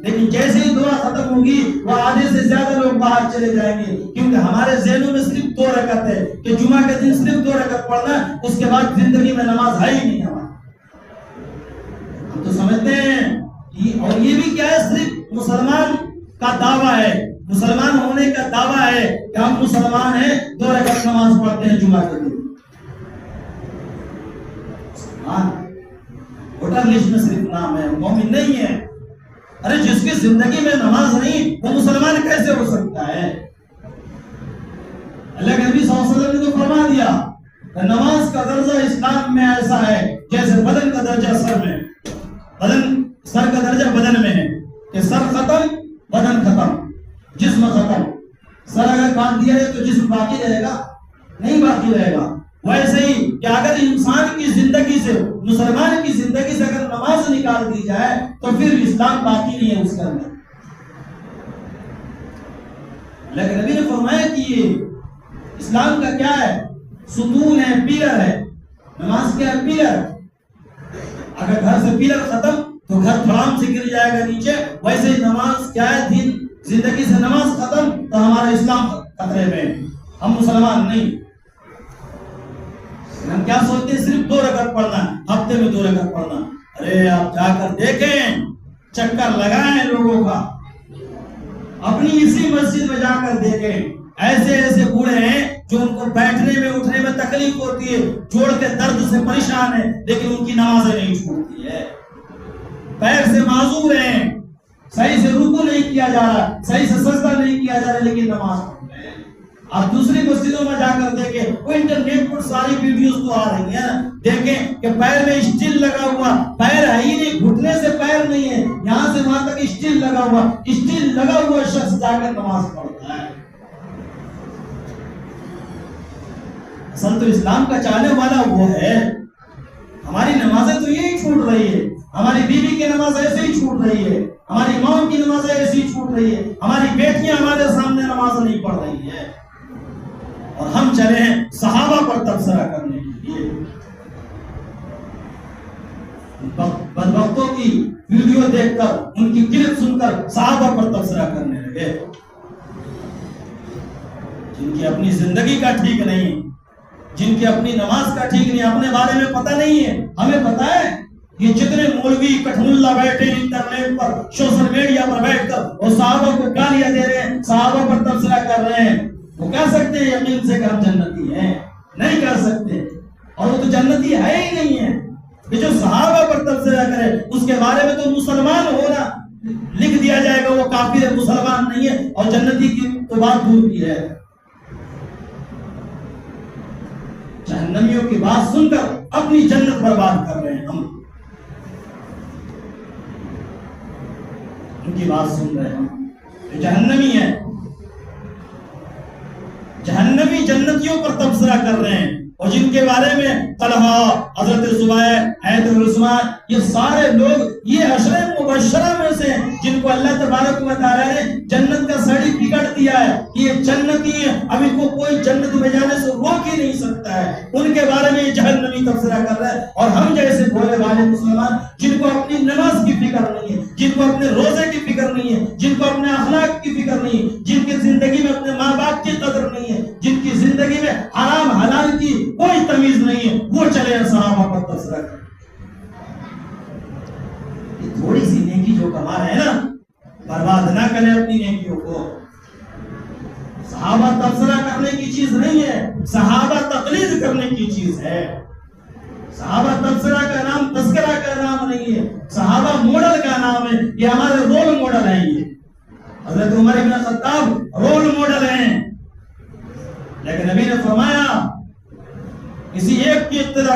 لیکن جیسے ہی دعا ختم ہوگی وہ آدھے سے زیادہ لوگ باہر چلے جائیں گے، کیونکہ ہمارے ذہنوں میں صرف 2 رکعت ہے کہ جمعہ کے دن صرف 2 رکعت پڑھنا، اس کے بعد زندگی میں نماز ہے ہی نہیں ہماری۔ ہم تو سمجھتے ہیں اور یہ بھی کیا ہے، صرف مسلمان کا دعویٰ ہے، مسلمان ہونے کا دعویٰ ہے کہ ہم مسلمان ہیں، 2 رکعت نماز پڑھتے ہیں جمعہ کے دن۔ ووٹر لسٹ میں صرف نام ہے، مومن نہیں ہے۔ ارے جس کی زندگی میں نماز نہیں وہ مسلمان کیسے ہو سکتا ہے؟ اللہ کے نبی صلی اللہ علیہ وسلم نے تو فرما دیا کہ نماز کا درجہ اسلام میں ایسا ہے جیسے بدن کا درجہ سر میں، سر کا درجہ بدن میں ہے کہ سر ختم بدن ختم، جسم ختم۔ سر اگر کاٹ دیا جائے تو جسم باقی رہے گا؟ نہیں باقی رہے گا۔ ویسے ہی کہ اگر انسان کی زندگی سے، مسلمان کی زندگی سے اگر نماز نکال دی جائے تو پھر اسلام باقی نہیں ہے اس کے اندر۔ لیکن نبی نے فرمایا کہ یہ اسلام کا کیا ہے؟ ستون ہے، پیلر ہے۔ نماز کیا ہے؟ پیلر۔ اگر گھر سے پیلر ختم تو گھر دھڑام سے گر جائے گا نیچے، ویسے ہی نماز کیا ہے؟ دین، زندگی سے نماز ختم تو ہمارا اسلام خطرے میں، ہم مسلمان نہیں۔ ہم کیا سوچتے ہیں؟ صرف 2 رکعت پڑھنا، ہفتے میں 2 رکعت پڑھنا۔ ارے آپ جا کر دیکھیں، چکر لگائیں لوگوں کا، اپنی اسی مسجد میں جا کر دیکھیں، ایسے ایسے بوڑھے ہیں جو ان کو بیٹھنے میں اٹھنے میں تکلیف ہوتی ہے، جوڑ کے درد سے پریشان ہیں، لیکن ان کی نمازیں نہیں چھوٹتی ہے، پیر سے معذور ہیں، صحیح سے رکوع نہیں کیا جا رہا، صحیح سے سجدہ نہیں کیا جا رہا، لیکن نماز پڑھ رہے ہیں۔ آپ دوسری مسجدوں میں جا کر دیکھیں، وہ انٹرنیٹ پر ساری ویڈیوز تو آ رہی ہیں، دیکھیں کہ پیر میں اسٹیل لگا ہوا، پیر ہے ہی نہیں، گھٹنے سے پیر نہیں ہے، یہاں سے وہاں تک اسٹیل لگا ہوا، اسٹیل لگا ہوا شخص جا کر نماز پڑھتا ہے۔ اصل تو اسلام کا چاہنے والا وہ ہے۔ ہماری نمازیں تو یہی چھوٹ رہی ہے، ہماری بیوی کی نماز ایسے ہی چھوٹ رہی ہے، ہماری ماں کی نماز ایسے ہی چھوٹ رہی ہے، ہماری بیٹیاں ہمارے سامنے نماز نہیں پڑھ رہی ہے، اور ہم چلے ہیں صحابہ پر تبصرہ کرنے کے لیے۔ بدبختوں کی ویڈیو دیکھ کر، ان کی کلپ سن کر صحابہ پر تبصرہ کرنے لگے، جن کی اپنی زندگی کا ٹھیک نہیں، جن کی اپنی نماز کا ٹھیک نہیں، اپنے بارے میں پتہ نہیں ہے۔ ہمیں پتہ ہے یہ جتنے مولوی کٹھملہ بیٹھے انٹرنیٹ پر، سوشل میڈیا پر بیٹھ کر وہ صحابہ کو گالیاں دے رہے ہیں، صحابہ پر تبصرہ کر رہے ہیں، وہ کہہ سکتے ہیں یقین سے کہ ہم جنتی ہیں؟ نہیں کہہ سکتے، اور وہ تو جنتی ہے ہی نہیں ہے۔ کہ جو صحابہ پر تبصرہ کرے اس کے بارے میں تو مسلمان ہونا لکھ دیا جائے گا، وہ کافر ہے، مسلمان نہیں ہے، اور جنتی کی تو بات دور کی ہے۔ جہنمیوں کی بات سن کر اپنی جنت برباد کر رہے ہیں ہم، ان کی بات سن رہے ہیں ہم، جو جہنمی ہے، جہنمی جنتیوں پر تبصرہ کر رہے ہیں، اور جن کے بارے میں طلحہ، حضرت زبیر، حضرت عثمان، یہ سارے لوگ یہ عشرہ مبشرہ میں سے جن کو اللہ تبارک و تعالیٰ نے جنت کا سرٹیفکیٹ دیا ہے، یہ جنتی ہیں، اب ان کو کوئی جنت میں جانے سے روک ہی نہیں سکتا ہے، ان کے بارے میں یہ جہنمی تبصرہ کر رہا ہے۔ اور ہم جیسے بھولے والے مسلمان جن کو اپنی نماز کی فکر نہیں ہے، جن کو اپنے روزے کی فکر نہیں ہے، جن کو اپنے اخلاق کی فکر نہیں ہے، جن کی زندگی میں اپنے ماں باپ کی قدر نہیں ہے، جن کی زندگی میں حرام حلال کی کوئی تمیز نہیں ہے، وہ چلے ہیں صحابہ پر تبصرہ کر۔ یہ تھوڑی سی نیکی جو کما رہے ہیں نا، برباد نہ کریں اپنی نیکیوں کو۔ صحابہ تبصرہ کرنے کی چیز نہیں ہے، صحابہ تقلید کرنے کی چیز ہے۔ صحابہ تبصرہ کا نام تذکرہ کا نام نہیں ہے، صحابہ ماڈل کا نام ہے، یہ ہمارے رول ماڈل ہیں۔ یہ حضرت عمر بن خطاب رول ماڈل ہیں، لیکن نبی نے فرمایا کسی ایک کی اقتداء